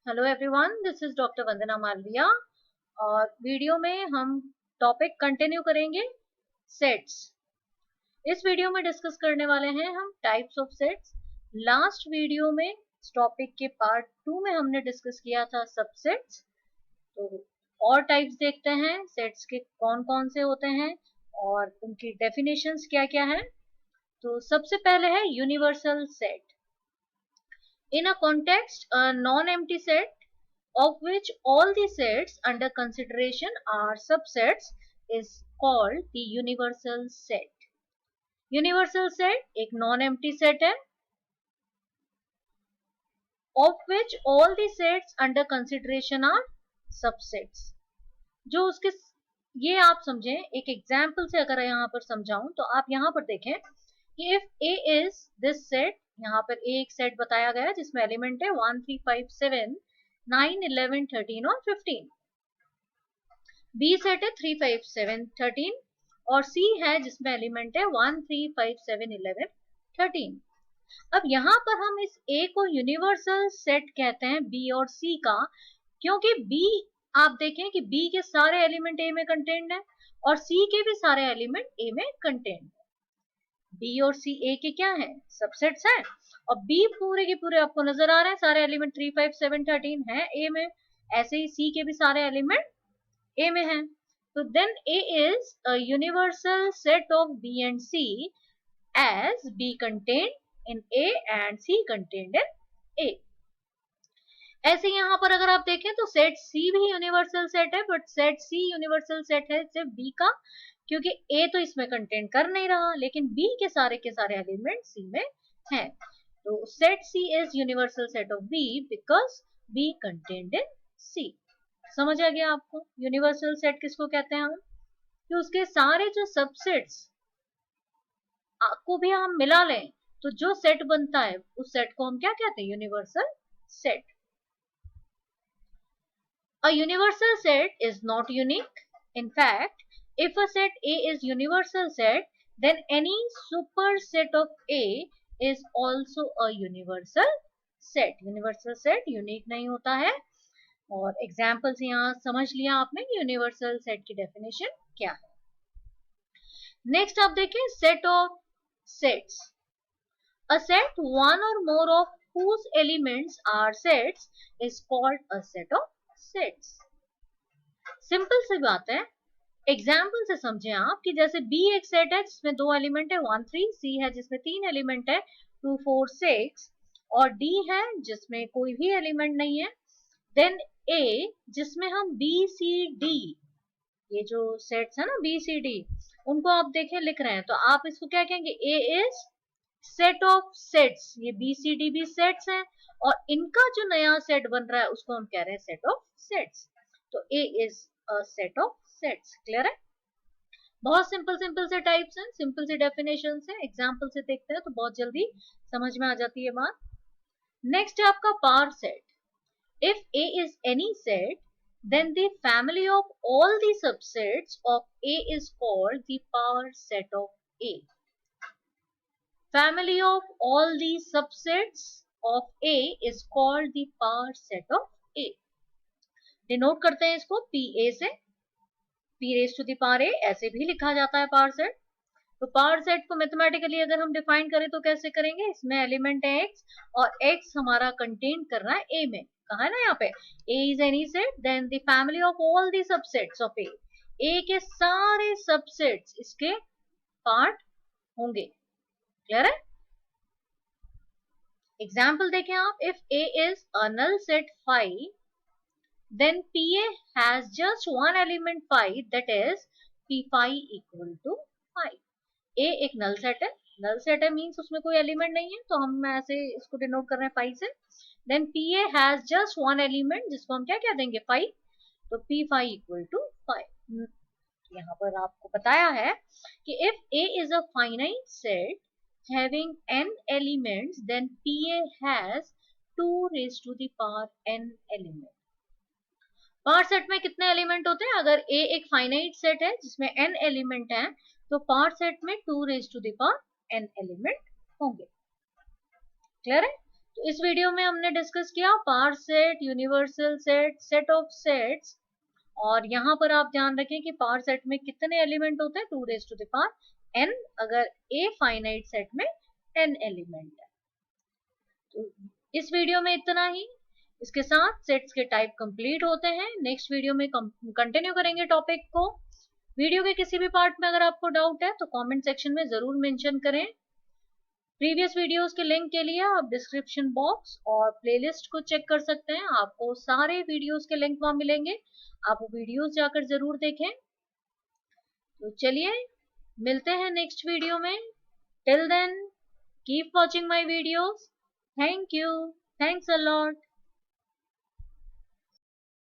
Hello everyone, this is doctor Vandana Malviya और video में हम टॉपिक कंटिन्यू करेंगे सेट्स। इस वीडियो में डिस्कस करने वाले हैं हम types of sets. Last video में इस टॉपिक के पार्ट 2 में हमने डिस्कस किया था सबसेट्स। तो और टाइप्स देखते हैं सेट्स के कौन कौन से होते हैं और उनकी डेफिनेशंस क्या क्या है। तो सबसे पहले है universal set. In a context, a non-empty set of which all the sets under consideration are subsets is called the universal set. Universal set एक non-empty set है of which all the sets under consideration are subsets. जो उसके ये आप समझें, एक example से अगर यहाँ पर समझाऊं तो आप यहाँ पर देखें कि if A is this set, यहाँ पर एक सेट बताया गया जिसमें एलिमेंट है 1 3 5 7 9 11 13 और 15। B सेट है 3 5 7 13 और C है जिसमें एलिमेंट है 1 3 5 7 11 13। अब यहाँ पर हम इस A को यूनिवर्सल सेट कहते हैं B और C का, क्योंकि B आप देखें कि B के सारे एलिमेंट A में कंटेन्ड है और C के भी सारे एलिमेंट A में कंटेन्ड है। B और C A के क्या है? सबसेट्स हैं और B पूरे के पूरे आपको नजर आ रहे हैं, सारे एलिमेंट 3 5 7 13 है A में। ऐसे ही C के भी सारे एलिमेंट A में हैं। तो then A is a universal set of B and C as B contained in A and C contained in A। ऐसे यहाँ पर अगर आप देखें तो सेट C भी यूनिवर्सल सेट है, but set C universal set है सिर्फ B का, क्योंकि A तो इसमें कंटेंट कर नहीं रहा, लेकिन B के सारे एलिमेंट C में हैं। तो set C is universal set of B because B contained in C। समझ आ गया आपको यूनिवर्सल सेट किसको कहते हैं हम? कि उसके सारे जो सबसेट्स को भी हम मिला लें तो जो सेट बनता है उस सेट को हम क्या कहते हैं? Universal set. A universal set is not unique. In fact, if a set A is universal set, then any superset of A is also a universal set. Universal set unique नहीं होता है। और examples यहाँ समझ लिया आपने कि universal set की डेफिनेशन क्या है। नेक्स्ट आप देखें set of sets. A set one or more of whose elements are sets is called a set of sets. Simple सी बात है, एग्जाम्पल से समझे आप कि जैसे B एक सेट है जिसमें 2 एलिमेंट है 1 3, C है जिसमें 3 एलिमेंट है 2 4 6 और D है जिसमें कोई भी एलिमेंट नहीं है। देन A जिसमें हम B C D, ये जो सेट्स है ना B C D, उनको आप देखें लिख रहे हैं तो आप इसको क्या कहेंगे? A is set of sets. ये B C D भी सेट्स हैं और इनका जो नया सेट बन रहा है उसको हम कह रहे हैं सेट ऑफ सेट्स। तो A is a set of sets. Clear है? बहुत सिंपल से टाइप्स हैं, सिंपल सी डेफिनेशन है, एग्जाम्पल से देखते हैं तो बहुत जल्दी समझ में आ जाती है बात। नेक्स्ट है आपका power set. If A is any set then the family of all the subsets of A is called the power set of A. Family of all the subsets of A is called the power set of A. Denote करते हैं इसको PA से, P raised to the power A, ऐसे भी लिखा जाता है power set. तो पावर सेट को मैथमेटिकली अगर हम डिफाइन करें तो कैसे करेंगे? इसमें एलिमेंट है x और x हमारा कंटेन कर रहा है A में। कहा है ना यहाँ पे A is any set then the family of all the subsets of A, A के सारे सबसेट्स इसके पार्ट होंगे। क्लियर है? एग्जाम्पल देखें आप, if A is a null set 5 then PA has just one element 5, that is P5 equal to 5। A एक null set है, null set है मीन्स उसमें कोई एलिमेंट नहीं है तो हम ऐसे इसको डिनोट कर रहे हैं 5 से। Then PA has just one element जिसको हम क्या कह देंगे? 5। तो P5 इक्वल टू 5। यहाँ पर आपको बताया है कि if A is a finite set having n elements then PA has 2 raised to the power n element। Power set में कितने एलिमेंट होते हैं? अगर A एक फाइनाइट सेट है जिसमें n एलिमेंट हैं तो पावर सेट में 2 raised to the power n element होंगे। क्लियर है? तो इस वीडियो में हमने डिस्कस किया power set, universal set, set of sets. और यहाँ पर आप ध्यान रखें कि पार सेट में कितने एलिमेंट होते हैं, 2n, अगर ए फाइनाइट सेट में n एलिमेंट है। तो इस वीडियो में इतना ही। इसके साथ सेट्स के टाइप कंप्लीट होते हैं। नेक्स्ट वीडियो में कंटिन्यू करेंगे टॉपिक को। वीडियो के किसी भी पार्ट में अगर आपको डाउट है तो कमेंट सेक्शन में जरूर मेंशन करें। प्रीवियस वीडियोस के लिंक के लिए आप डिस्क्रिप्शन बॉक्स और प्लेलिस्ट को चेक कर सकते हैं। आपको सारे वीडियोस के लिंक वहां मिलेंगे, आप वो वीडियोस जाकर जरूर देखें। तो चलिए मिलते हैं नेक्स्ट वीडियो में। Till then keep watching my videos. Thank you, thanks a lot.